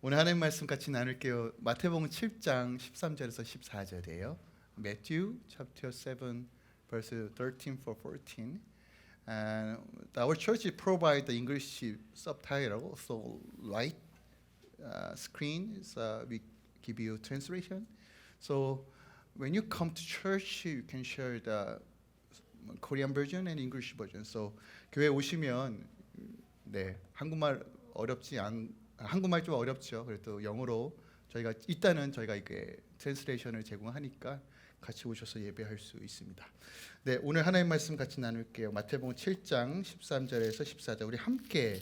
오늘 하나님 말씀 같이 나눌게요. 마태복음 7장 13절에서 14절이에요. Matthew chapter 7 verse 13 for 14. And our church provide the English subtitle, so right screen is we give you translation. So when you come to church, you can share the Korean version and English version. So 교회 오시면 한국말 한국말 좀 어렵죠. 그래도 영어로 저희가 이게 트랜스레이션을 제공하니까 같이 오셔서 예배할 수 있습니다. 네, 오늘 하나님 말씀 같이 나눌게요. 마태복음 7장 13절에서 14절 우리 함께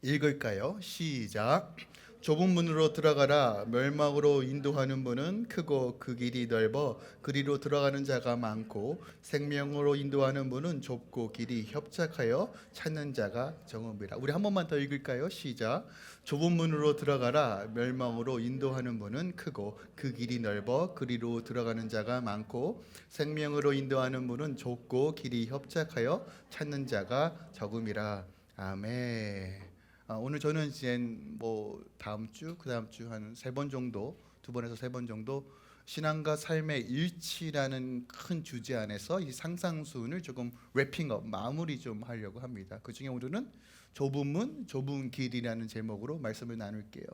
읽을까요? 시작. 좁은 문으로 들어가라. 멸망으로 인도하는 문은 크고 그 길이 넓어 그리로 들어가는 자가 많고 생명으로 인도하는 문은 좁고 길이 협착하여 찾는 자가 적음이라. 우리 한 번만 더 읽을까요? 시작. 좁은 문으로 들어가라. 멸망으로 인도하는 문은 크고 그 길이 넓어 그리로 들어가는 자가 많고 생명으로 인도하는 문은 좁고 길이 협착하여 찾는 자가 적음이라. 아멘. 오늘 저는 이제 다음 주, 그 다음 주 한 3번 정도, 2번에서 3번 정도 신앙과 삶의 일치라는 큰 주제 안에서 이 상상순을 조금 래핑업, 마무리 좀 하려고 합니다. 그 중에 오늘은 좁은 문, 좁은 길이라는 제목으로 말씀을 나눌게요.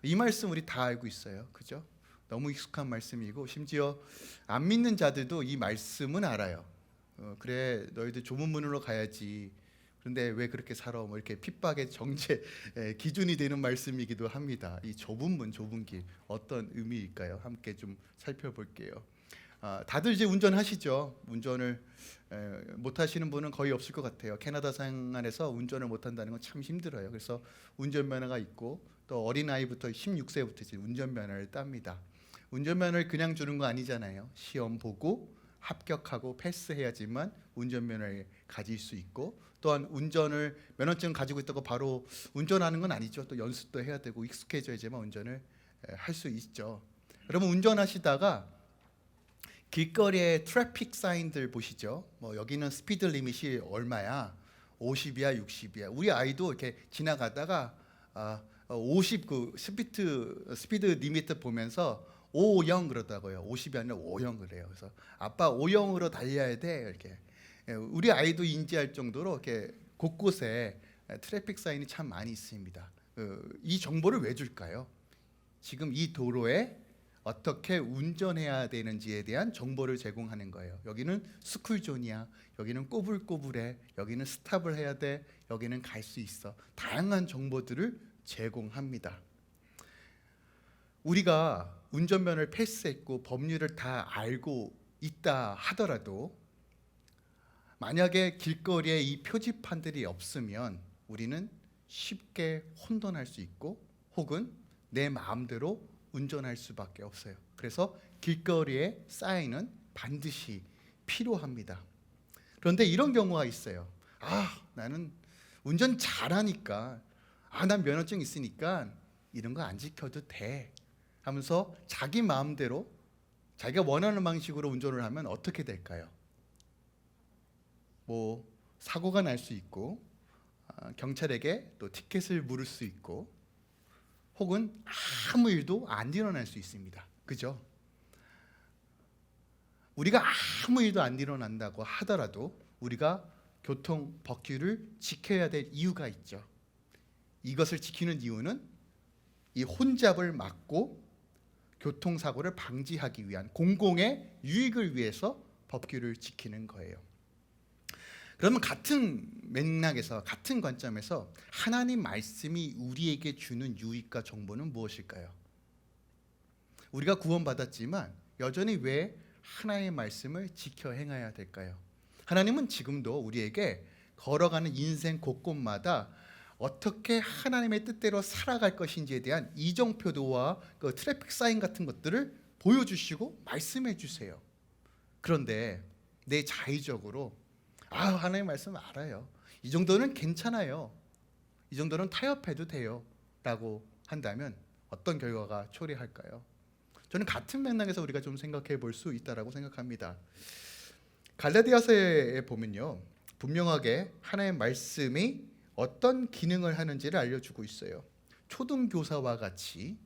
이 말씀 우리 다 알고 있어요, 그죠? 너무 익숙한 말씀이고 심지어 안 믿는 자들도 이 말씀은 알아요. 그래, 너희들 좁은 문으로 가야지. 그런데 왜 그렇게 살아? 이렇게 핍박의 정죄 기준이 되는 말씀이기도 합니다. 이 좁은 문, 좁은 길 어떤 의미일까요? 함께 좀 살펴볼게요. 다들 이제 운전하시죠? 운전을 못 하시는 분은 거의 없을 것 같아요. 캐나다 생활에서 운전을 못 한다는 건 참 힘들어요. 그래서 운전면허가 있고 또 어린아이부터 16세부터 이제 운전면허를 땁니다. 운전면허를 그냥 주는 거 아니잖아요. 시험 보고 합격하고 패스해야지만 운전면허를 가질 수 있고, 또한 운전을 면허증 가지고 있다고 바로 운전하는 건 아니죠. 또 연습도 해야 되고 익숙해져야지만 운전을 할 수 있죠. 여러분 운전하시다가 길거리에 트래픽 사인들 보시죠. 여기는 스피드 리밋이 얼마야? 50이야, 60이야. 우리 아이도 이렇게 지나가다가 50 그 스피드 리미트 보면서 50 그러다고요. 50이 아니라 50 그래요. 그래서 아빠 50으로 달려야 돼 이렇게. 우리 아이도 인지할 정도로 이렇게 곳곳에 트래픽 사인이 참 많이 있습니다. 이 정보를 왜 줄까요? 지금 이 도로에 어떻게 운전해야 되는지에 대한 정보를 제공하는 거예요. 여기는 스쿨존이야. 여기는 꼬불꼬불해. 여기는 스탑을 해야 돼. 여기는 갈 수 있어. 다양한 정보들을 제공합니다. 우리가 운전면허를 패스했고 법률을 다 알고 있다 하더라도 만약에 길거리에 이 표지판들이 없으면 우리는 쉽게 혼돈할 수 있고 혹은 내 마음대로 운전할 수밖에 없어요. 그래서 길거리에 사인은 반드시 필요합니다. 그런데 이런 경우가 있어요. 나는 운전 잘하니까 난 면허증 있으니까 이런 거 안 지켜도 돼 하면서 자기 마음대로 자기가 원하는 방식으로 운전을 하면 어떻게 될까요? 사고가 날 수 있고 경찰에게 또 티켓을 물을 수 있고 혹은 아무 일도 안 일어날 수 있습니다. 그죠? 우리가 아무 일도 안 일어난다고 하더라도 우리가 교통 법규를 지켜야 될 이유가 있죠. 이것을 지키는 이유는 이 혼잡을 막고 교통사고를 방지하기 위한 공공의 유익을 위해서 법규를 지키는 거예요. 그러면 같은 맥락에서 같은 관점에서 하나님 말씀이 우리에게 주는 유익과 정보는 무엇일까요? 우리가 구원받았지만 여전히 왜 하나님의 말씀을 지켜 행해야 될까요? 하나님은 지금도 우리에게 걸어가는 인생 곳곳마다 어떻게 하나님의 뜻대로 살아갈 것인지에 대한 이정표도와 그 트래픽 사인 같은 것들을 보여주시고 말씀해 주세요. 그런데 내 자의적으로 하나님 말씀 알아요. 이 정도는 괜찮아요. 이 정도는 타협해도 돼요. 라고 한다면 어떤 결과가 초래할까요? 저는 같은 맥락에서 우리가 좀 생각해 볼 수 있다라고 생각합니다. 갈라디아서에 보면요, 분명하게 하나님의 말씀이 어떤 기능을 하는지를 알려주고 있어요. 초등교사와 같이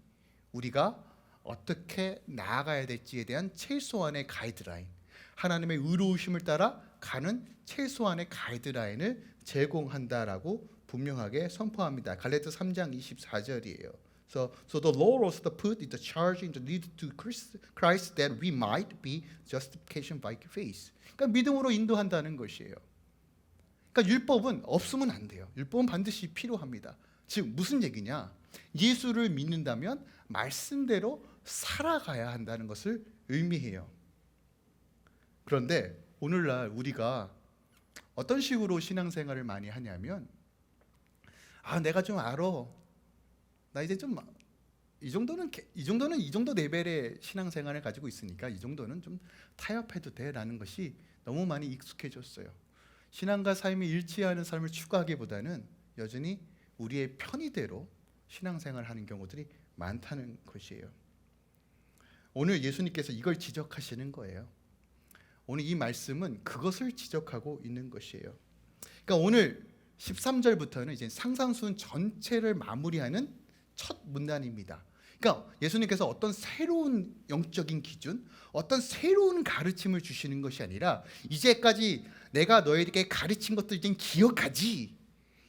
우리가 어떻게 나아가야 될지에 대한 최소한의 가이드라인, 하나님의 의로우심을 따라 가는 최소한의 가이드라인을 제공한다라고 분명하게 선포합니다. 갈라디아 3장 24절이에요. So the law also put the charge into lead to Christ that we might be justification by faith. 그러니까 믿음으로 인도한다는 것이에요. 그러니까 율법은 없으면 안 돼요. 율법은 반드시 필요합니다. 즉 무슨 얘기냐? 예수를 믿는다면 말씀대로 살아가야 한다는 것을 의미해요. 그런데 오늘날 우리가 어떤 식으로 신앙생활을 많이 하냐면, 내가 좀 알아. 나 이제 좀 이 정도는 이 정도 레벨의 신앙생활을 가지고 있으니까 이 정도는 좀 타협해도 돼라는 것이 너무 많이 익숙해졌어요. 신앙과 삶이 일치하는 삶을 추구하기보다는 여전히 우리의 편의대로 신앙생활을 하는 경우들이 많다는 것이에요. 오늘 예수님께서 이걸 지적하시는 거예요. 오늘 이 말씀은 그것을 지적하고 있는 것이에요. 그러니까 오늘 13절부터는 이제 상상순 전체를 마무리하는 첫 문단입니다. 그러니까 예수님께서 어떤 새로운 영적인 기준, 어떤 새로운 가르침을 주시는 것이 아니라 이제까지 내가 너희에게 가르친 것들 이제 기억하지.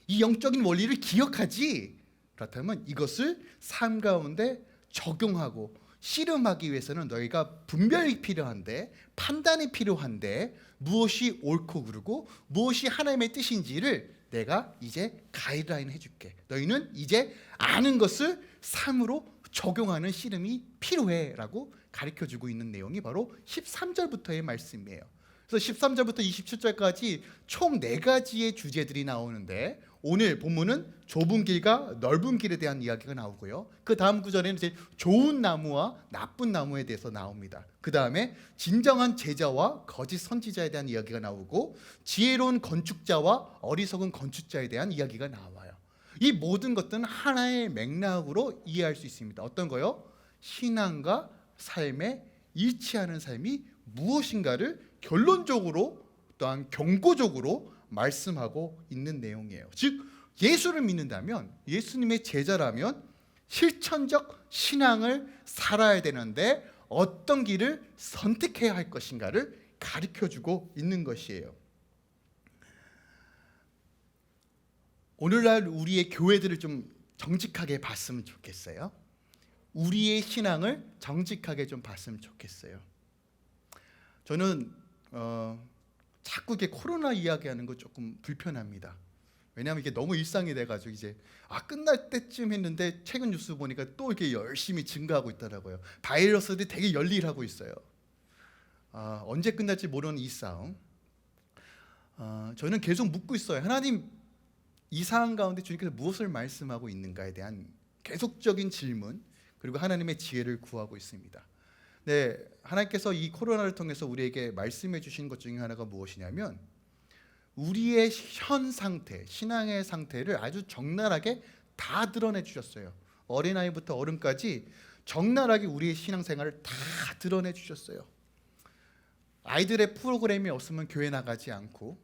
이 영적인 원리를 기억하지. 그렇다면 이것을 삶 가운데 적용하고 씨름하기 위해서는 너희가 분별이 필요한데, 판단이 필요한데, 무엇이 옳고 그르고 무엇이 하나님의 뜻인지를 내가 이제 가이드라인 해줄게. 너희는 이제 아는 것을 삶으로 적용하는 씨름이 필요해 라고 가르쳐주고 있는 내용이 바로 13절부터의 말씀이에요. 그래서 13절부터 27절까지 총 4가지의 주제들이 나오는데, 오늘 본문은 좁은 길과 넓은 길에 대한 이야기가 나오고요. 그 다음 구절에는 이제 좋은 나무와 나쁜 나무에 대해서 나옵니다. 그 다음에 진정한 제자와 거짓 선지자에 대한 이야기가 나오고, 지혜로운 건축자와 어리석은 건축자에 대한 이야기가 나와요. 이 모든 것들은 하나의 맥락으로 이해할 수 있습니다. 어떤 거요? 신앙과 삶에 일치하는 삶이 무엇인가를 결론적으로 또한 경고적으로 말씀하고 있는 내용이에요. 즉 예수를 믿는다면, 예수님의 제자라면 실천적 신앙을 살아야 되는데 어떤 길을 선택해야 할 것인가를 가르쳐주고 있는 것이에요. 오늘날 우리의 교회들을 좀 정직하게 봤으면 좋겠어요. 우리의 신앙을 정직하게 좀 봤으면 좋겠어요. 저는 자꾸 이렇게 코로나 이야기하는 거 조금 불편합니다. 왜냐하면 이게 너무 일상이 돼가지고 이제 끝날 때쯤 했는데 최근 뉴스 보니까 또 이렇게 열심히 증가하고 있더라고요. 바이러스들이 되게 열일하고 있어요. 언제 끝날지 모르는 이 싸움. 저는 계속 묻고 있어요. 하나님, 이 상황 가운데 주님께서 무엇을 말씀하고 있는가에 대한 계속적인 질문, 그리고 하나님의 지혜를 구하고 있습니다. 네, 하나님께서 이 코로나를 통해서 우리에게 말씀해 주신 것 중에 하나가 무엇이냐면, 우리의 현 상태, 신앙의 상태를 아주 적나라하게 다 드러내 주셨어요. 어린아이부터 어른까지 적나라하게 우리의 신앙생활을 다 드러내 주셨어요. 아이들의 프로그램이 없으면 교회 나가지 않고,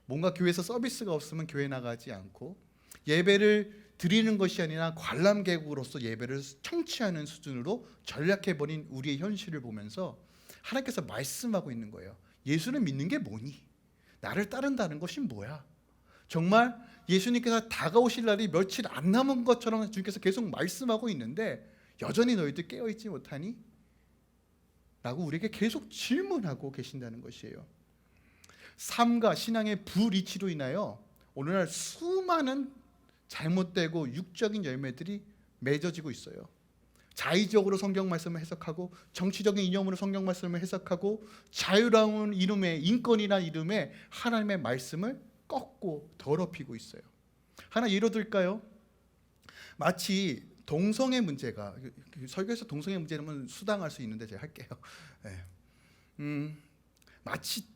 뭔가 교회에서 서비스가 없으면 교회 나가지 않고, 예배를 드리는 것이 아니라 관람객으로서 예배를 청취하는 수준으로 전락해버린 우리의 현실을 보면서 하나님께서 말씀하고 있는 거예요. 예수를 믿는 게 뭐니? 나를 따른다는 것이 뭐야? 정말 예수님께서 다가오실 날이 며칠 안 남은 것처럼 주님께서 계속 말씀하고 있는데 여전히 너희들 깨어있지 못하니? 라고 우리에게 계속 질문하고 계신다는 것이에요. 삶과 신앙의 불이치로 인하여 오늘날 수많은 잘못되고 육적인 열매들이 맺어지고 있어요. 자의적으로 성경 말씀을 해석하고, 정치적인 이념으로 성경 말씀을 해석하고, 자유라는 이름의, 인권이라는 이름의 하나님의 말씀을 꺾고 더럽히고 있어요. 하나 예로 들까요? 마치 동성애 문제가, 설교에서 동성애 문제는 수당할 수 있는데 제가 할게요. 네. 마치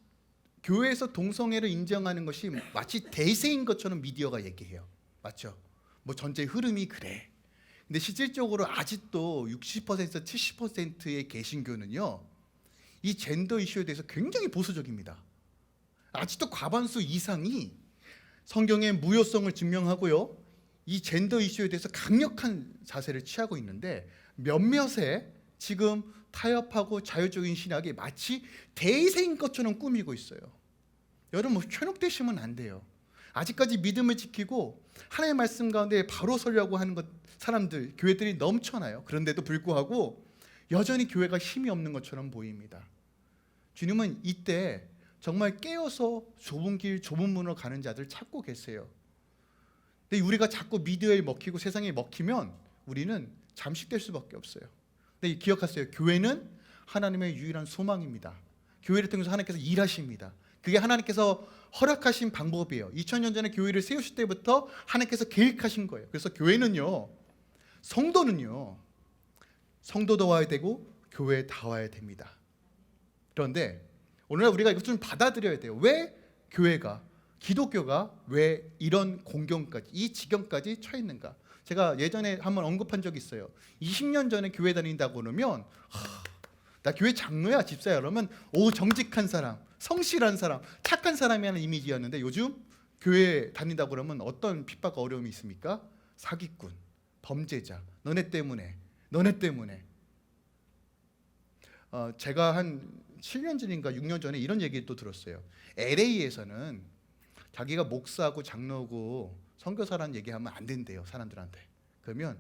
교회에서 동성애를 인정하는 것이 마치 대세인 것처럼 미디어가 얘기해요. 맞죠? 뭐 전체 흐름이 그래. 근데 실질적으로 아직도 60%, 70%의 개신교는요, 이 젠더 이슈에 대해서 굉장히 보수적입니다. 아직도 과반수 이상이 성경의 무효성을 증명하고요, 이 젠더 이슈에 대해서 강력한 자세를 취하고 있는데 몇몇의 지금 타협하고 자유적인 신학이 마치 대세인 것처럼 꾸미고 있어요. 여러분 현혹되시면 안 돼요. 아직까지 믿음을 지키고 하나님의 말씀 가운데 바로 서려고 하는 사람들, 교회들이 넘쳐나요. 그런데도 불구하고 여전히 교회가 힘이 없는 것처럼 보입니다. 주님은 이때 정말 깨어서 좁은 길, 좁은 문으로 가는 자들 찾고 계세요. 근데 우리가 자꾸 미디어에 먹히고 세상에 먹히면 우리는 잠식될 수밖에 없어요. 근데 기억하세요. 교회는 하나님의 유일한 소망입니다. 교회를 통해서 하나님께서 일하십니다. 그게 하나님께서 허락하신 방법이에요. 2000년 전에 교회를 세우실 때부터 하나님께서 계획하신 거예요. 그래서 교회는요, 성도도 와야 되고 교회에 다 와야 됩니다. 그런데 오늘날 우리가 이것 좀 받아들여야 돼요. 왜 교회가, 기독교가 왜 이런 공경까지, 이 지경까지 처했는가? 제가 예전에 한번 언급한 적이 있어요. 20년 전에 교회 다닌다고 그러면 나 교회 장로야, 집사야 그러면 정직한 사람, 성실한 사람, 착한 사람이 하는 이미지였는데 요즘 교회 다닌다고 그러면 어떤 핍박과 어려움이 있습니까? 사기꾼, 범죄자, 너네 때문에. 제가 한 7년 전인가 6년 전에 이런 얘기를 또 들었어요. LA에서는 자기가 목사고 장로고 선교사라는 얘기하면 안 된대요, 사람들한테. 그러면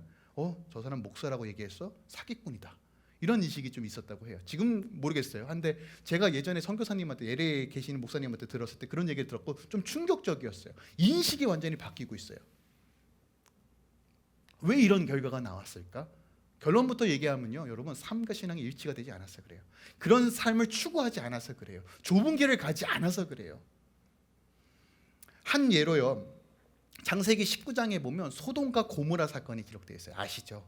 저 사람 목사라고 얘기했어? 사기꾼이다. 이런 인식이 좀 있었다고 해요. 지금 모르겠어요. 근데 제가 예전에 선교사님한테, LA에 계시는 목사님한테 들었을 때 그런 얘기를 들었고 좀 충격적이었어요. 인식이 완전히 바뀌고 있어요. 왜 이런 결과가 나왔을까? 결론부터 얘기하면요, 여러분, 삶과 신앙이 일치가 되지 않아서 그래요. 그런 삶을 추구하지 않아서 그래요. 좁은 길을 가지 않아서 그래요. 한 예로요, 창세기 19장에 보면 소돔과 고모라 사건이 기록되어 있어요. 아시죠?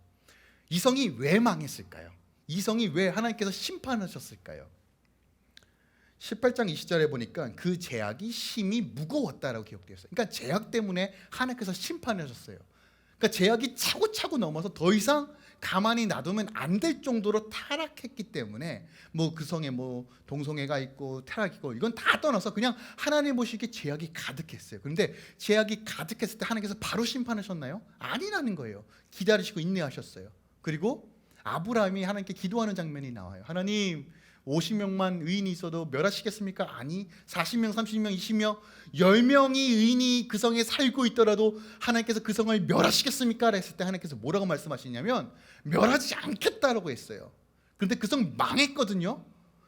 이성이 왜 망했을까요? 이성이 왜 하나님께서 심판하셨을까요? 18장 20절에 보니까 그 죄악이 심히 무거웠다라고 기록되어 있어요. 그러니까 죄악 때문에 하나님께서 심판하셨어요. 그러니까 죄악이 차고차고 넘어서 더 이상 가만히 놔두면 안 될 정도로 타락했기 때문에 그 성에 동성애가 있고 타락이고 이건 다 떠나서 그냥 하나님 보시기에 죄악이 가득했어요. 그런데 죄악이 가득했을 때 하나님께서 바로 심판하셨나요? 아니라는 거예요. 기다리시고 인내하셨어요. 그리고 아브라함이 하나님께 기도하는 장면이 나와요. 하나님, 50명만 의인이 있어도 멸하시겠습니까? 아니, 40명, 30명, 20명, 10명이 의인이 그 성에 살고 있더라도 하나님께서 그 성을 멸하시겠습니까? 했을 때 하나님께서 뭐라고 말씀하시냐면 멸하지 않겠다라고 했어요. 그런데 그 성 망했거든요.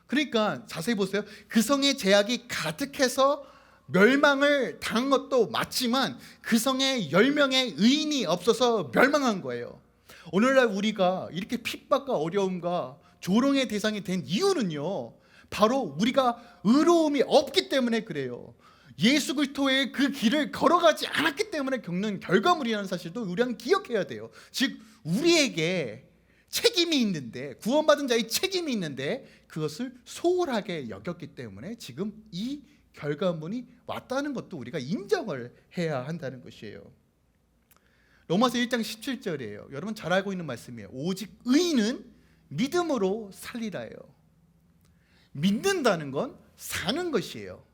그러니까 자세히 보세요. 그 성의 죄악이 가득해서 멸망을 당한 것도 맞지만 그 성에 10명의 의인이 없어서 멸망한 거예요. 오늘날 우리가 이렇게 핍박과 어려움과 조롱의 대상이 된 이유는요, 바로 우리가 의로움이 없기 때문에 그래요. 예수 그리스도의 그 길을 걸어가지 않았기 때문에 겪는 결과물이라는 사실도 우리는 기억해야 돼요. 즉 우리에게 책임이 있는데, 구원받은 자의 책임이 있는데 그것을 소홀하게 여겼기 때문에 지금 이 결과물이 왔다는 것도 우리가 인정을 해야 한다는 것이에요. 로마서 1장 17절이에요. 여러분 잘 알고 있는 말씀이에요. 오직 의인은 믿음으로 살리라예요. 믿는다는 건 사는 것이에요.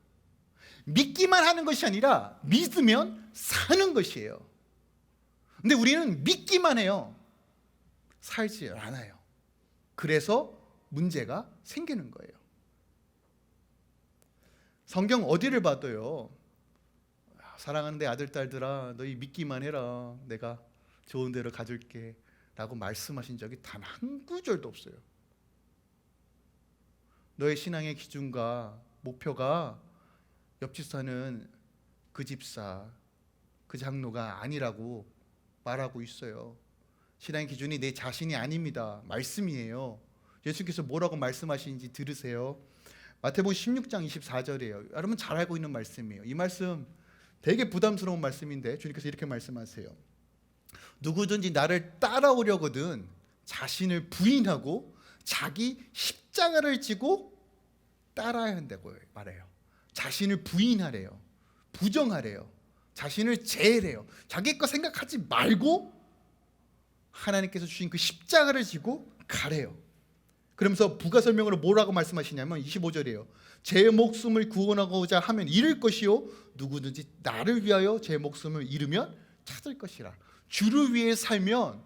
믿기만 하는 것이 아니라 믿으면 사는 것이에요. 근데 우리는 믿기만 해요. 살지 않아요. 그래서 문제가 생기는 거예요. 성경 어디를 봐도요, 사랑하는 내 아들 딸들아, 너희 믿기만 해라, 내가 좋은 데로 가줄게 라고 말씀하신 적이 단 한 구절도 없어요. 너의 신앙의 기준과 목표가 옆집 사는 그 집사, 그 장로가 아니라고 말하고 있어요. 신앙의 기준이 내 자신이 아닙니다. 말씀이에요. 예수께서 뭐라고 말씀하시는지 들으세요. 마태복음 16장 24절이에요. 여러분 잘 알고 있는 말씀이에요. 이 말씀 되게 부담스러운 말씀인데 주님께서 이렇게 말씀하세요. 누구든지 나를 따라오려거든 자신을 부인하고 자기 십자가를 지고 따라야 한다고 말해요. 자신을 부인하래요. 부정하래요. 자신을 제외래요. 자기 거 생각하지 말고 하나님께서 주신 그 십자가를 지고 가래요. 그러면서 부가 설명으로 뭐라고 말씀하시냐면 25절이에요. 제 목숨을 구원하고자 하면 잃을 것이요 누구든지 나를 위하여 제 목숨을 잃으면 찾을 것이라. 주를 위해 살면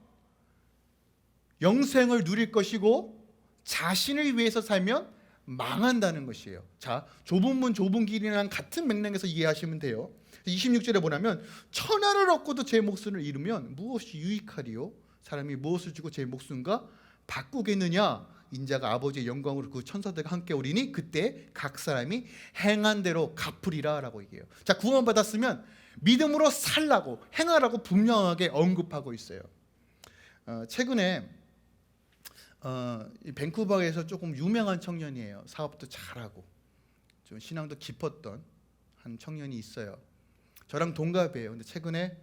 영생을 누릴 것이고 자신을 위해서 살면 망한다는 것이에요. 자, 좁은 문 좁은 길이랑 같은 맥락에서 이해하시면 돼요. 26절에 보면 천하를 얻고도 제 목숨을 잃으면 무엇이 유익하리요? 사람이 무엇을 주고 제 목숨과 바꾸겠느냐? 인자가 아버지의 영광으로 그 천사들과 함께 오리니 그때 각 사람이 행한 대로 갚으리라 라고 얘기해요. 자, 구원 받았으면 믿음으로 살라고 행하라고 분명하게 언급하고 있어요. 최근에 밴쿠버에서 조금 유명한 청년이에요. 사업도 잘하고 좀 신앙도 깊었던 한 청년이 있어요. 저랑 동갑이에요. 근데 최근에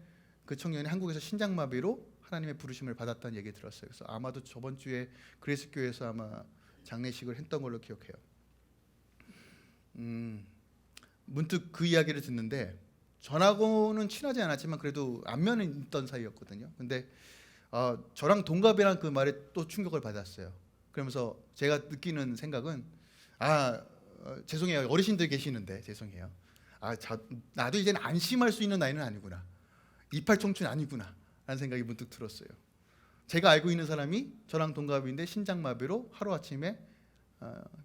그 청년이 한국에서 신장마비로 하나님의 부르심을 받았다는 얘기 들었어요. 그래서 아마도 저번 주에 그레이스 교회에서 아마 장례식을 했던 걸로 기억해요. 문득 그 이야기를 듣는데 전하고는 친하지 않았지만 그래도 안면에 있던 사이였거든요. 근데 저랑 동갑이란 그 말에 또 충격을 받았어요. 그러면서 제가 느끼는 생각은 죄송해요. 어르신들 계시는데 죄송해요. 나도 이제는 안심할 수 있는 나이는 아니구나. 이팔 청춘 아니구나 라는 생각이 문득 들었어요. 제가 알고 있는 사람이 저랑 동갑인데 신장마비로 하루아침에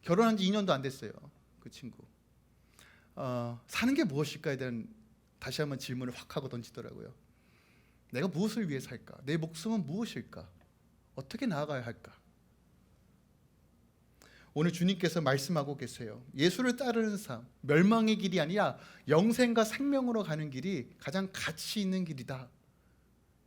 결혼한 지 2년도 안 됐어요. 그 친구. 사는 게 무엇일까에 대한 다시 한번 질문을 확 하고 던지더라고요. 내가 무엇을 위해 살까? 내 목숨은 무엇일까? 어떻게 나아가야 할까? 오늘 주님께서 말씀하고 계세요. 예수를 따르는 삶, 멸망의 길이 아니라 영생과 생명으로 가는 길이 가장 가치 있는 길이다.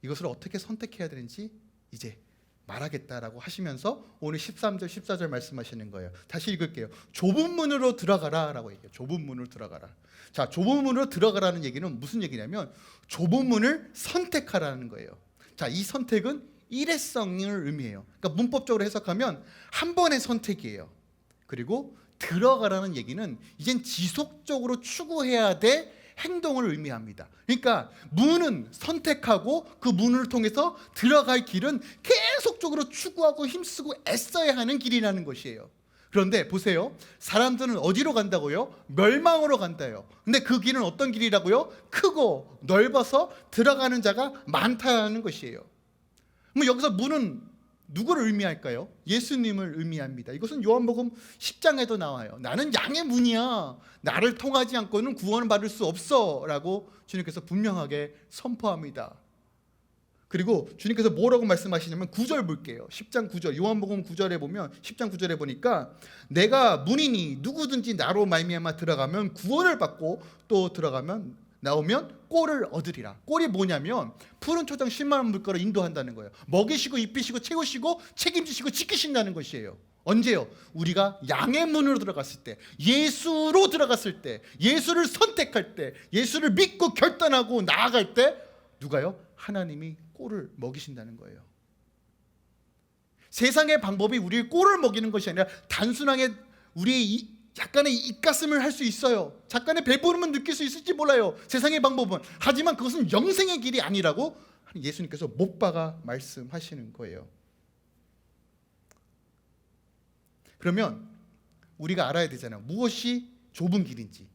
이것을 어떻게 선택해야 되는지 이제 말하겠다라고 하시면서 오늘 13절, 14절 말씀하시는 거예요. 다시 읽을게요. 좁은 문으로 들어가라 라고 얘기해요. 좁은 문으로 들어가라. 자, 좁은 문으로 들어가라는 얘기는 무슨 얘기냐면 좁은 문을 선택하라는 거예요. 자, 이 선택은 일회성을 의미해요. 그러니까 문법적으로 해석하면 한 번의 선택이에요. 그리고 들어가라는 얘기는 이젠 지속적으로 추구해야 될 행동을 의미합니다. 그러니까 문은 선택하고 그 문을 통해서 들어갈 길은 계속적으로 추구하고 힘쓰고 애써야 하는 길이라는 것이에요. 그런데 보세요. 사람들은 어디로 간다고요? 멸망으로 간다요. 근데 그 길은 어떤 길이라고요? 크고 넓어서 들어가는 자가 많다는 것이에요. 그럼 여기서 문은 누구를 의미할까요? 예수님을 의미합니다. 이것은 요한복음 10장에도 나와요. 나는 양의 문이야. 나를 통하지 않고는 구원을 받을 수 없어 라고 주님께서 분명하게 선포합니다. 그리고 주님께서 뭐라고 말씀하시냐면 9절 볼게요. 10장 9절 요한복음 9절에 보면 10장 9절에 보니까 내가 문이니 누구든지 나로 말미암아 들어가면 구원을 받고 또 들어가면 나오면 꼴을 얻으리라. 꼴이 뭐냐면 푸른 초장 10만 물가로 인도한다는 거예요. 먹이시고 입히시고 채우시고 책임지시고 지키신다는 것이에요. 언제요? 우리가 양의 문으로 들어갔을 때, 예수로 들어갔을 때, 예수를 선택할 때, 예수를 믿고 결단하고 나아갈 때 누가요? 하나님이 꼴을 먹이신다는 거예요. 세상의 방법이 우리의 꼴을 먹이는 것이 아니라 단순하게 우리의 약간의 입가슴을 할 수 있어요. 잠깐의 배부름은 느낄 수 있을지 몰라요. 세상의 방법은. 하지만 그것은 영생의 길이 아니라고 예수님께서 못 박아 말씀하시는 거예요. 그러면 우리가 알아야 되잖아요. 무엇이 좁은 길인지,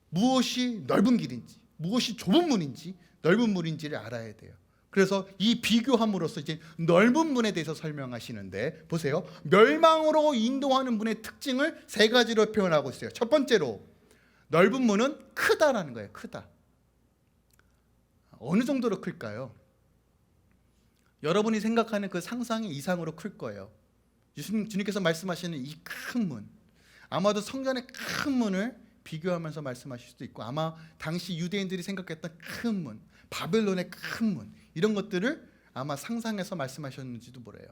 무엇이 넓은 길인지, 무엇이 좁은 문인지, 넓은 문인지를 알아야 돼요. 그래서 이 비교함으로써 이제 넓은 문에 대해서 설명하시는데 보세요. 멸망으로 인도하는 문의 특징을 세 가지로 표현하고 있어요. 첫 번째로 넓은 문은 크다라는 거예요. 크다. 어느 정도로 클까요? 여러분이 생각하는 그 상상의 이상으로 클 거예요. 주님께서 말씀하시는 이 큰 문, 아마도 성전의 큰 문을 비교하면서 말씀하실 수도 있고 아마 당시 유대인들이 생각했던 큰 문, 바벨론의 큰 문, 이런 것들을 아마 상상해서 말씀하셨는지도 모르요.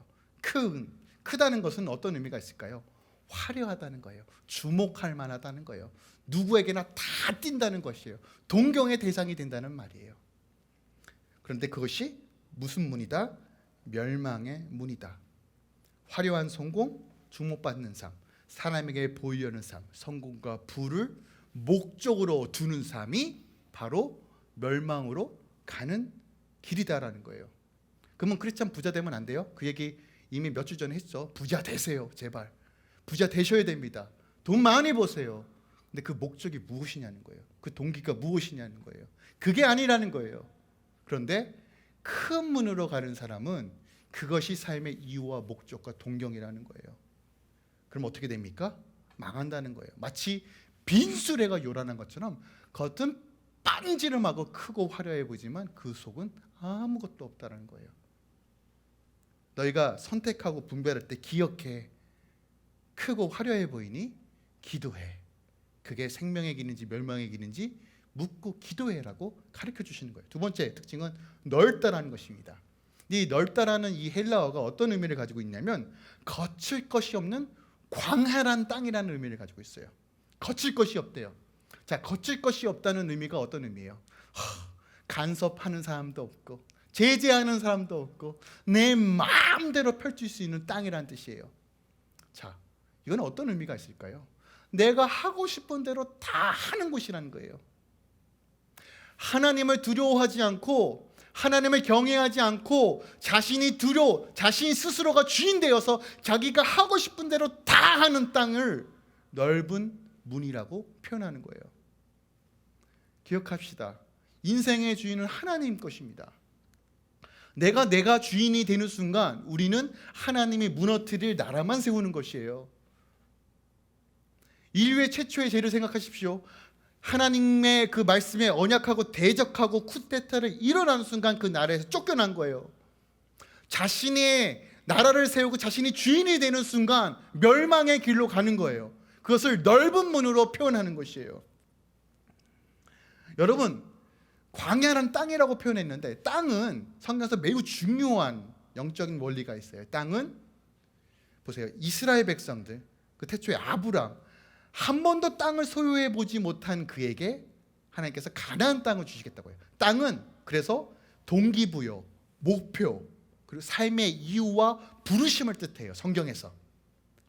크다는 것은 어떤 의미가 있을까요? 화려하다는 거예요. 주목할 만하다는 거예요. 누구에게나 다 띈다는 것이에요. 동경의 대상이 된다는 말이에요. 그런데 그것이 무슨 문이다? 멸망의 문이다. 화려한 성공, 주목받는 삶, 사람에게 보이려는 삶, 성공과 부를 목적으로 두는 삶이 바로 멸망으로 가는 길이다라는 거예요. 그러면 크리스찬 부자 되면 안 돼요? 그 얘기 이미 몇 주 전에 했죠. 부자 되세요. 제발. 부자 되셔야 됩니다. 돈 많이 버세요. 근데 그 목적이 무엇이냐는 거예요. 그 동기가 무엇이냐는 거예요. 그게 아니라는 거예요. 그런데 큰 문으로 가는 사람은 그것이 삶의 이유와 목적과 동경이라는 거예요. 그럼 어떻게 됩니까? 망한다는 거예요. 마치 빈수레가 요란한 것처럼 겉은 빤지름하고 크고 화려해 보이지만 그 속은 아무것도 없다는 거예요. 너희가 선택하고 분별할 때 기억해. 크고 화려해 보이니 기도해. 그게 생명의 길인지 멸망의 길인지 묻고 기도해라고 가르쳐 주시는 거예요. 두 번째 특징은 넓다라는 것입니다. 이 넓다라는 이 헬라어가 어떤 의미를 가지고 있냐면 거칠 것이 없는 광활한 땅이라는 의미를 가지고 있어요. 거칠 것이 없대요. 자, 거칠 것이 없다는 의미가 어떤 의미예요? 간섭하는 사람도 없고 제재하는 사람도 없고 내 마음대로 펼칠 수 있는 땅이라는 뜻이에요. 자, 이건 어떤 의미가 있을까요? 내가 하고 싶은 대로 다 하는 곳이라는 거예요. 하나님을 두려워하지 않고 하나님을 경외하지 않고 자신이 스스로가 주인 되어서 자기가 하고 싶은 대로 다 하는 땅을 넓은 문이라고 표현하는 거예요. 기억합시다. 인생의 주인은 하나님 것입니다. 내가 주인이 되는 순간 우리는 하나님이 무너뜨릴 나라만 세우는 것이에요. 인류의 최초의 죄를 생각하십시오. 하나님의 그 말씀에 언약하고 대적하고 쿠데타를 일어나는 순간 그 나라에서 쫓겨난 거예요. 자신의 나라를 세우고 자신이 주인이 되는 순간 멸망의 길로 가는 거예요. 그것을 넓은 문으로 표현하는 것이에요. 여러분, 광야란 땅이라고 표현했는데 땅은 성경에서 매우 중요한 영적인 원리가 있어요. 땅은 보세요. 이스라엘 백성들, 그 태초에 아브람, 한 번도 땅을 소유해 보지 못한 그에게 하나님께서 가나안 땅을 주시겠다고 해요. 땅은 그래서 동기부여, 목표, 그리고 삶의 이유와 부르심을 뜻해요. 성경에서.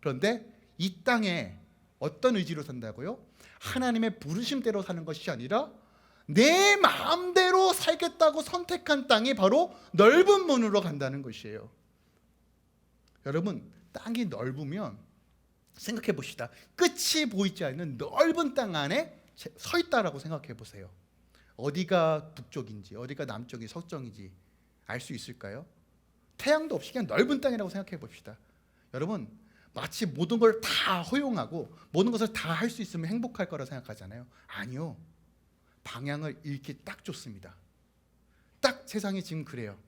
그런데 이 땅에 어떤 의지로 산다고요? 하나님의 부르심대로 사는 것이 아니라 내 마음대로 살겠다고 선택한 땅이 바로 넓은 문으로 간다는 것이에요. 여러분, 땅이 넓으면 생각해 봅시다. 끝이 보이지 않는 넓은 땅 안에 서 있다라고 생각해 보세요. 어디가 북쪽인지 어디가 남쪽인지 서쪽인지 알 수 있을까요? 태양도 없이 그냥 넓은 땅이라고 생각해 봅시다. 여러분, 마치 모든 걸 다 허용하고 모든 것을 다 할 수 있으면 행복할 거라 생각하잖아요. 아니요. 방향을 잃기 딱 좋습니다. 딱 세상이 지금 그래요.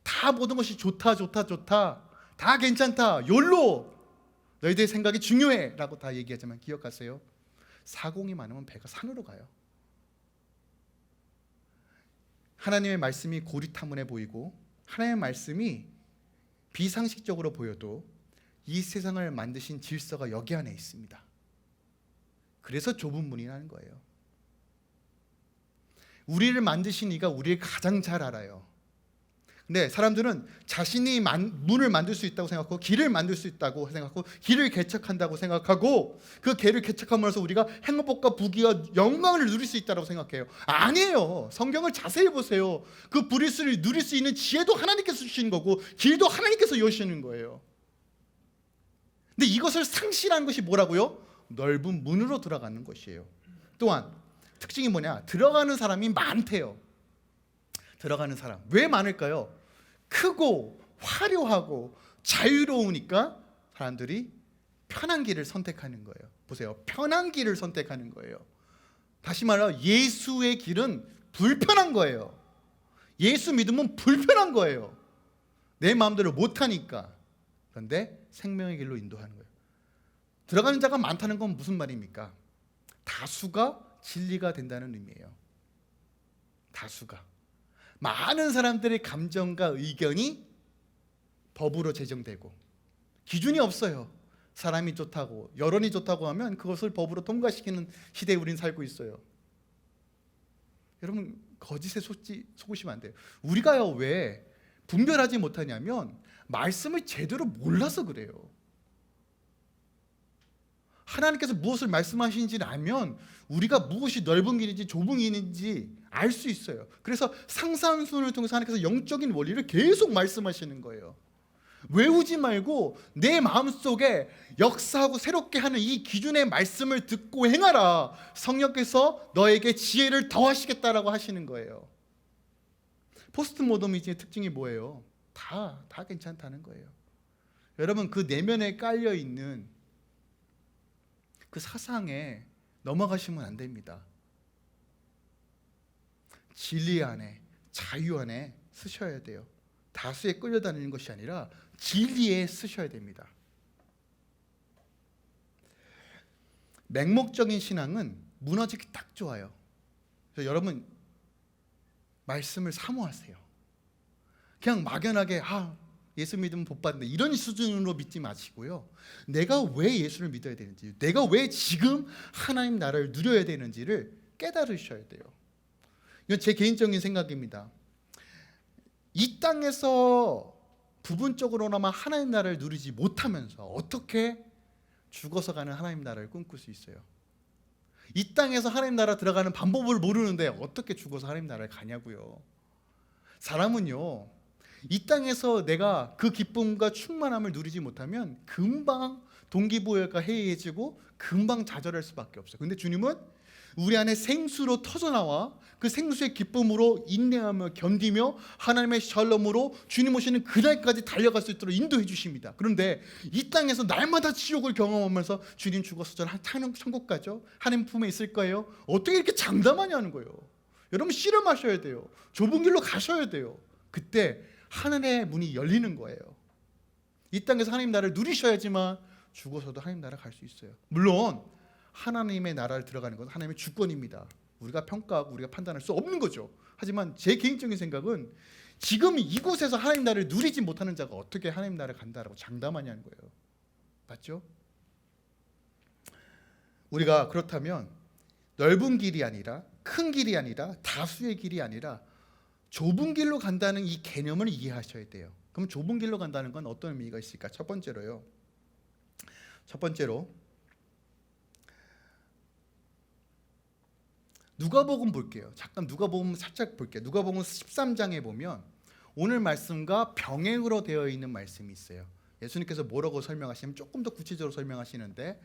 다 모든 것이 좋다 다 괜찮다, 욜로, 너희들의 생각이 중요해 라고 다 얘기하지만 기억하세요. 사공이 많으면 배가 산으로 가요. 하나님의 말씀이 고리타문해 보이고 하나님의 말씀이 비상식적으로 보여도 이 세상을 만드신 질서가 여기 안에 있습니다. 그래서 좁은 문이라는 거예요. 우리를 만드신 이가 우리를 가장 잘 알아요. 근데 사람들은 자신이 문을 만들 수 있다고 생각하고 길을 만들 수 있다고 생각하고 길을 개척한다고 생각하고 그 길을 개척함으로써 우리가 행복과 부귀와 영광을 누릴 수 있다고 생각해요. 아니에요. 성경을 자세히 보세요. 그 브리스를 누릴 수 있는 지혜도 하나님께서 주시는 거고 길도 하나님께서 여시는 거예요. 근데 이것을 상실한 것이 뭐라고요? 넓은 문으로 들어가는 것이에요. 또한 특징이 뭐냐? 들어가는 사람이 많대요. 들어가는 사람. 왜 많을까요? 크고 화려하고 자유로우니까 사람들이 편한 길을 선택하는 거예요. 보세요. 편한 길을 선택하는 거예요. 다시 말해 예수의 길은 불편한 거예요. 예수 믿으면 불편한 거예요. 내 마음대로 못하니까. 그런데 생명의 길로 인도하는 거예요. 들어가는 자가 많다는 건 무슨 말입니까? 다수가 진리가 된다는 의미예요. 다수가. 많은 사람들의 감정과 의견이 법으로 제정되고 기준이 없어요. 사람이 좋다고 여론이 좋다고 하면 그것을 법으로 통과시키는 시대에 우린 살고 있어요. 여러분, 거짓에 속으시면 안 돼요. 우리가요 왜 분별하지 못하냐면 말씀을 제대로 몰라서 그래요. 하나님께서 무엇을 말씀하시는지를 알면 우리가 무엇이 넓은 길인지 좁은 길인지 알 수 있어요. 그래서 상상순을 통해서 하나님께서 영적인 원리를 계속 말씀하시는 거예요. 외우지 말고 내 마음속에 역사하고 새롭게 하는 이 기준의 말씀을 듣고 행하라. 성령께서 너에게 지혜를 더하시겠다라고 하시는 거예요. 포스트 모더니즘의 특징이 뭐예요? 다 괜찮다는 거예요. 여러분, 그 내면에 깔려 있는 그 사상에 넘어가시면 안 됩니다. 진리 안에, 자유 안에 쓰셔야 돼요. 다수에 끌려다니는 것이 아니라 진리에 쓰셔야 됩니다. 맹목적인 신앙은 무너지기 딱 좋아요. 그래서 여러분, 말씀을 사모하세요. 그냥 막연하게 예수 믿으면 복 받는다 이런 수준으로 믿지 마시고요. 내가 왜 예수를 믿어야 되는지, 내가 왜 지금 하나님 나라를 누려야 되는지를 깨달으셔야 돼요. 이건 제 개인적인 생각입니다. 이 땅에서 부분적으로나마 하나님 나라를 누리지 못하면서 어떻게 죽어서 가는 하나님 나라를 꿈꿀 수 있어요? 이 땅에서 하나님 나라 들어가는 방법을 모르는데 어떻게 죽어서 하나님 나라를 가냐고요. 사람은요, 이 땅에서 내가 그 기쁨과 충만함을 누리지 못하면 금방 동기부여가 해이해지고 금방 좌절할 수밖에 없어요. 근데 주님은 우리 안에 생수로 터져나와 그 생수의 기쁨으로 인내하며 견디며 하나님의 샬롬으로 주님 오시는 그날까지 달려갈 수 있도록 인도해 주십니다. 그런데 이 땅에서 날마다 지옥을 경험하면서 주님 죽어서 저 천국 가죠? 하나님 품에 있을 거예요? 어떻게 이렇게 장담하냐는 거예요. 여러분, 씨름하셔야 돼요. 좁은 길로 가셔야 돼요. 그때 하늘의 문이 열리는 거예요. 이 땅에서 하나님 나라를 누리셔야지만 죽어서도 하나님 나라 갈 수 있어요. 물론 하나님의 나라를 들어가는 건 하나님의 주권입니다. 우리가 평가하고 우리가 판단할 수 없는 거죠. 하지만 제 개인적인 생각은 지금 이곳에서 하나님 나라를 누리지 못하는 자가 어떻게 하나님 나라를 간다라고 장담하냐는 거예요. 맞죠? 우리가 그렇다면 넓은 길이 아니라, 큰 길이 아니라, 다수의 길이 아니라 좁은 길로 간다는 이 개념을 이해하셔야 돼요. 그럼 좁은 길로 간다는 건 어떤 의미가 있을까? 첫 번째로 누가복음 볼게요. 잠깐 누가복음 살짝 볼게요. 누가복음 13장에 보면 오늘 말씀과 병행으로 되어 있는 말씀이 있어요. 예수님께서 뭐라고 설명하시면 조금 더 구체적으로 설명하시는데,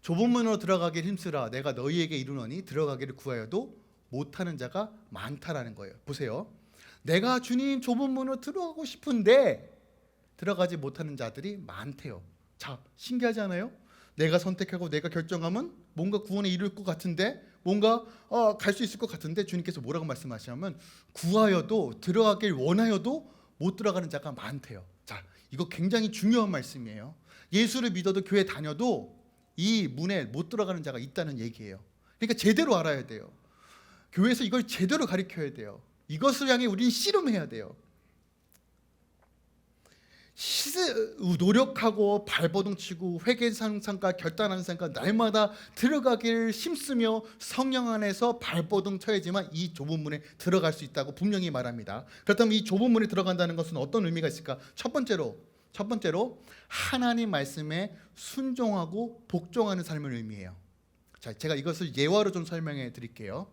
좁은 문으로 들어가기를 힘쓰라 내가 너희에게 이르노니 들어가기를 구하여도 못하는 자가 많다라는 거예요. 보세요. 내가 주님 좁은 문으로 들어가고 싶은데 들어가지 못하는 자들이 많대요. 자, 신기하지 않아요? 내가 선택하고 내가 결정하면 뭔가 구원에 이룰 것 같은데, 뭔가 갈 수 있을 것 같은데, 주님께서 뭐라고 말씀하시냐면 구하여도, 들어가길 원하여도 못 들어가는 자가 많대요. 자, 이거 굉장히 중요한 말씀이에요. 예수를 믿어도 교회 다녀도 이 문에 못 들어가는 자가 있다는 얘기예요. 그러니까 제대로 알아야 돼요. 교회에서 이걸 제대로 가르쳐야 돼요. 이것을 향해 우리는 씨름해야 돼요. 노력하고 발버둥 치고 회개상상과 결단하는 상과 날마다 들어가기를 힘쓰며 성령 안에서 발버둥 쳐야지만 이 좁은 문에 들어갈 수 있다고 분명히 말합니다. 그렇다면 이 좁은 문에 들어간다는 것은 어떤 의미가 있을까? 첫 번째로 하나님 말씀에 순종하고 복종하는 삶을 의미해요. 자, 제가 이것을 예화로 좀 설명해 드릴게요.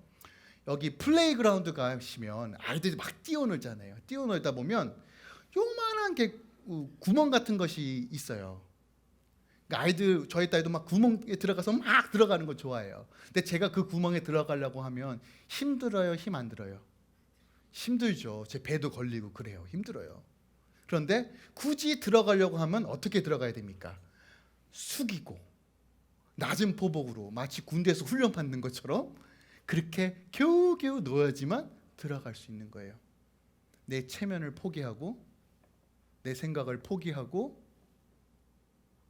여기 플레이그라운드 가시면 아이들이 막 뛰어놀잖아요. 뛰어놀다 보면 요만한 게 구멍 같은 것이 있어요. 그러니까 저희 딸도 막 구멍에 들어가서 막 들어가는 거 좋아해요. 근데 제가 그 구멍에 들어가려고 하면 힘들어요, 힘 안 들어요? 힘들죠. 제 배도 걸리고 그래요. 힘들어요. 그런데 굳이 들어가려고 하면 어떻게 들어가야 됩니까? 숙이고 낮은 포복으로 마치 군대에서 훈련 받는 것처럼 그렇게 겨우겨우 놓아야지만 들어갈 수 있는 거예요. 내 체면을 포기하고 내 생각을 포기하고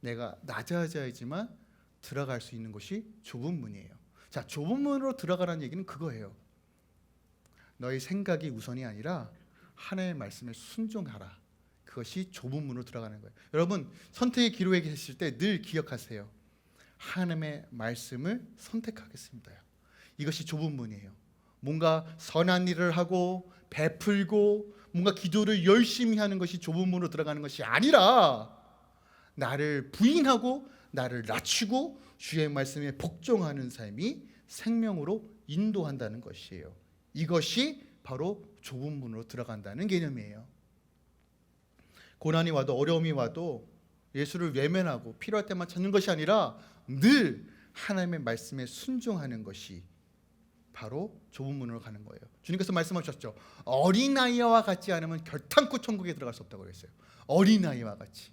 내가 낮아져야지만 들어갈 수 있는 것이 좁은 문이에요. 자, 좁은 문으로 들어가라는 얘기는 그거예요. 너의 생각이 우선이 아니라 하나님의 말씀에 순종하라. 그것이 좁은 문으로 들어가는 거예요. 여러분, 선택의 기로에 계실 때 늘 기억하세요. 하나님의 말씀을 선택하겠습니다. 이것이 좁은 문이에요. 뭔가 선한 일을 하고 베풀고 뭔가 기도를 열심히 하는 것이 좁은 문으로 들어가는 것이 아니라 나를 부인하고 나를 낮추고 주의 말씀에 복종하는 삶이 생명으로 인도한다는 것이에요. 이것이 바로 좁은 문으로 들어간다는 개념이에요. 고난이 와도 어려움이 와도 예수를 외면하고 필요할 때만 찾는 것이 아니라 늘 하나님의 말씀에 순종하는 것이 바로 좁은 문으로 가는 거예요. 주님께서 말씀하셨죠. 어린아이와 같지 않으면 결탄코 천국에 들어갈 수 없다고 그랬어요. 어린아이와 같이.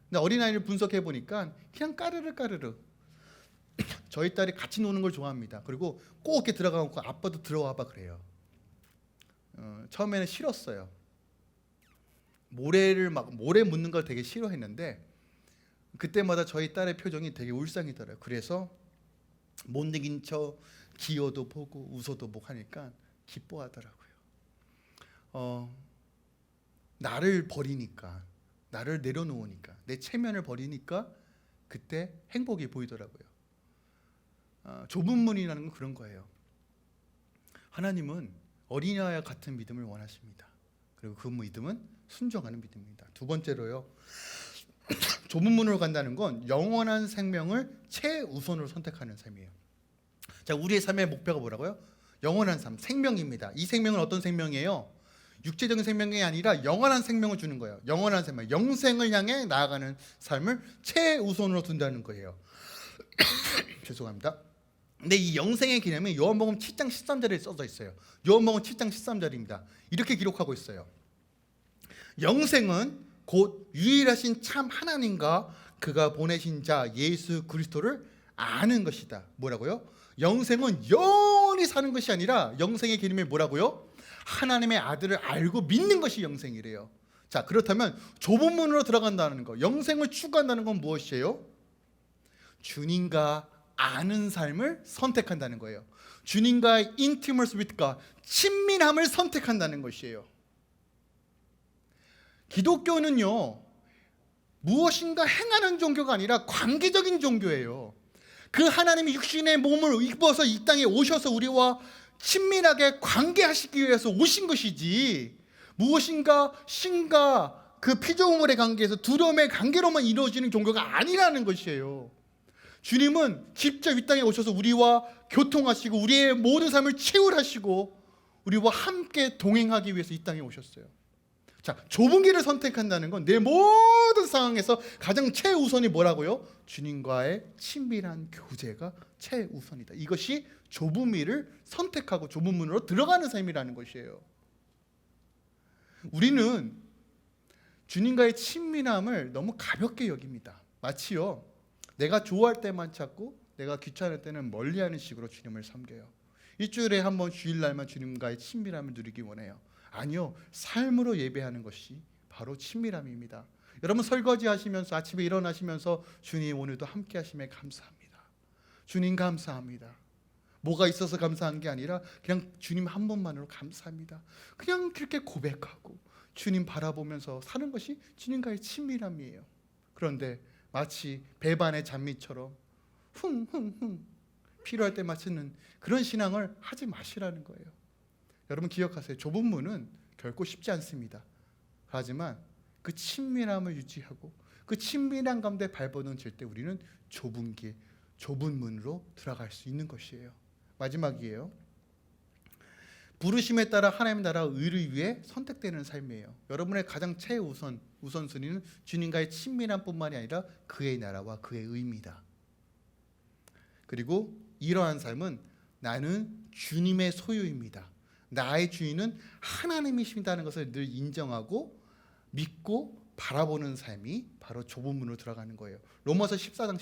근데 어린아이를 분석해 보니까 그냥 까르르 저희 딸이 같이 노는 걸 좋아합니다. 그리고 꼭 이렇게 들어가고 아빠도 들어와봐 그래요. 처음에는 싫었어요. 모래 묻는 걸 되게 싫어했는데 그때마다 저희 딸의 표정이 되게 울상이더라고요. 그래서 못 이긴 척 기어도 보고 웃어도 보고 하니까 기뻐하더라고요. 나를 버리니까, 나를 내려놓으니까, 내 체면을 버리니까 그때 행복이 보이더라고요. 좁은 문이라는 건 그런 거예요. 하나님은 어린아이와 같은 믿음을 원하십니다. 그리고 그 믿음은 순종하는 믿음입니다. 두 번째로요, 좁은 문으로 간다는 건 영원한 생명을 최우선으로 선택하는 삶이에요. 자, 우리의 삶의 목표가 뭐라고요? 영원한 삶, 생명입니다. 이 생명은 어떤 생명이에요? 육체적인 생명이 아니라 영원한 생명을 주는 거예요. 영원한 생명, 영생을 향해 나아가는 삶을 최우선으로 둔다는 거예요. 죄송합니다. 근데 이 영생의 개념이 요한복음 7장 13절에 써져 있어요. 요한복음 7장 13절입니다. 이렇게 기록하고 있어요. 영생은 곧 유일하신 참 하나님과 그가 보내신 자 예수 그리스도를 아는 것이다. 뭐라고요? 영생은 영원히 사는 것이 아니라 영생의 개념이 뭐라고요? 하나님의 아들을 알고 믿는 것이 영생이래요. 자, 그렇다면 좁은 문으로 들어간다는 거, 영생을 추구한다는 건 무엇이에요? 주님과 아는 삶을 선택한다는 거예요. 주님과의 intimacy with God, 친밀함을 선택한다는 것이에요. 기독교는요, 무엇인가 행하는 종교가 아니라 관계적인 종교예요. 그 하나님이 육신의 몸을 입어서 이 땅에 오셔서 우리와 친밀하게 관계하시기 위해서 오신 것이지, 무엇인가 신과 그 피조물의 관계에서 두려움의 관계로만 이루어지는 종교가 아니라는 것이에요. 주님은 직접 이 땅에 오셔서 우리와 교통하시고 우리의 모든 삶을 채울하시고 우리와 함께 동행하기 위해서 이 땅에 오셨어요. 자, 좁은 길을 선택한다는 건 내 모든 상황에서 가장 최우선이 뭐라고요? 주님과의 친밀한 교제가 최우선이다. 이것이 좁은 길을 선택하고 좁은 문으로 들어가는 삶이라는 것이에요. 우리는 주님과의 친밀함을 너무 가볍게 여깁니다. 마치요, 내가 좋아할 때만 찾고 내가 귀찮을 때는 멀리하는 식으로 주님을 섬겨요. 일주일에 한 번 주일날만 주님과의 친밀함을 누리기 원해요. 아니요, 삶으로 예배하는 것이 바로 친밀함입니다. 여러분 설거지 하시면서 아침에 일어나시면서 주님 오늘도 함께 하심에 감사합니다. 주님 감사합니다. 뭐가 있어서 감사한 게 아니라 그냥 주님 한 분만으로 감사합니다. 그냥 그렇게 고백하고 주님 바라보면서 사는 것이 주님과의 친밀함이에요. 그런데 마치 배반의 잔미처럼 흥흥흥 필요할 때 맞추는 그런 신앙을 하지 마시라는 거예요. 여러분 기억하세요. 좁은 문은 결코 쉽지 않습니다. 하지만 그 친밀함을 유지하고 그 친밀한 가운데 발버둥칠 때 우리는 좁은 길, 좁은 문으로 들어갈 수 있는 것이에요. 마지막이에요. 부르심에 따라 하나님 나라 의를 위해 선택되는 삶이에요. 여러분의 가장 우선순위는 주님과의 친밀함뿐만이 아니라 그의 나라와 그의 의입니다. 그리고 이러한 삶은 나는 주님의 소유입니다. 나의 주인은 하나님이십니다는 것을 늘 인정하고 믿고 바라보는 삶이 바로 좁은 문으로 들어가는 거예요. 로마서 14장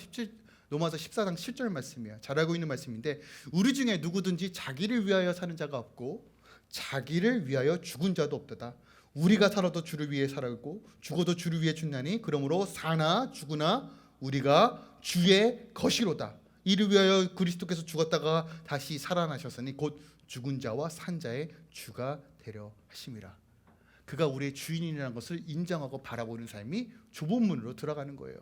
7절 말씀이에요. 잘 알고 있는 말씀인데, 우리 중에 누구든지 자기를 위하여 사는 자가 없고 자기를 위하여 죽은 자도 없도다. 우리가 살아도 주를 위해 살았고 죽어도 주를 위해 죽나니 그러므로 사나 죽으나 우리가 주의 것이로다. 이를 위하여 그리스도께서 죽었다가 다시 살아나셨으니 곧 죽은 자와 산 자의 주가 되려 하심이라. 그가 우리의 주인이라는 것을 인정하고 바라보는 삶이 좁은 문으로 들어가는 거예요.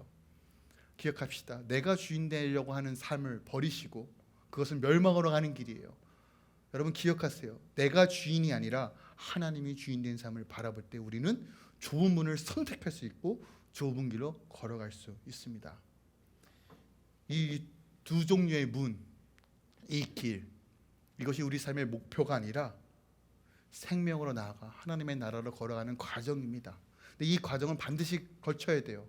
기억합시다. 내가 주인 되려고 하는 삶을 버리시고 그것은 멸망으로 가는 길이에요. 여러분 기억하세요. 내가 주인이 아니라 하나님이 주인 된 삶을 바라볼 때 우리는 좁은 문을 선택할 수 있고 좁은 길로 걸어갈 수 있습니다. 이 두 종류의 문, 이 길, 이것이 우리 삶의 목표가 아니라 생명으로 나아가 하나님의 나라로 걸어가는 과정입니다. 근데 이 과정은 반드시 걸쳐야 돼요.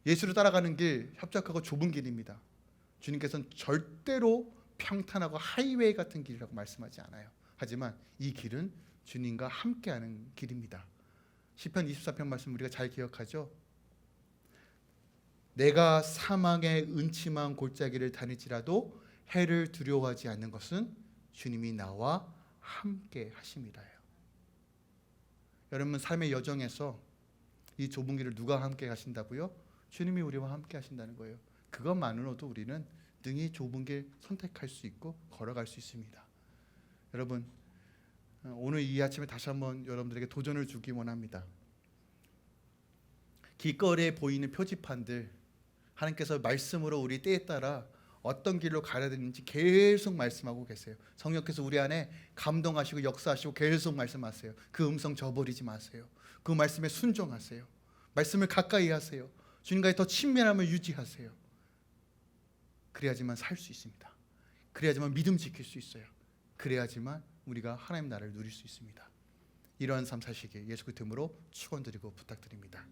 예수를 따라가는 길 협착하고 좁은 길입니다. 주님께서는 절대로 평탄하고 하이웨이 같은 길이라고 말씀하지 않아요. 하지만 이 길은 주님과 함께하는 길입니다. 시편 24편 말씀 우리가 잘 기억하죠? 내가 사망의 은침한 골짜기를 다닐지라도 해를 두려워하지 않는 것은 주님이 나와 함께 하심이라요. 여러분 삶의 여정에서 이 좁은 길을 누가 함께 하신다고요? 주님이 우리와 함께 하신다는 거예요. 그것만으로도 우리는 능히 좁은 길 선택할 수 있고 걸어갈 수 있습니다. 여러분 오늘 이 아침에 다시 한번 여러분들에게 도전을 주기 원합니다. 길거리에 보이는 표지판들, 하나님께서 말씀으로 우리 때에 따라 어떤 길로 가야 되는지 계속 말씀하고 계세요. 성령께서 우리 안에 감동하시고 역사하시고 계속 말씀하세요. 그 음성 저버리지 마세요. 그 말씀에 순종하세요. 말씀을 가까이 하세요. 주님과의 더 친밀함을 유지하세요. 그래야지만 살 수 있습니다. 그래야지만 믿음 지킬 수 있어요. 그래야지만 우리가 하나님 나라를 누릴 수 있습니다. 이러한 삶 사시기에 예수 그리스도 이름으로 축원드리고 부탁드립니다.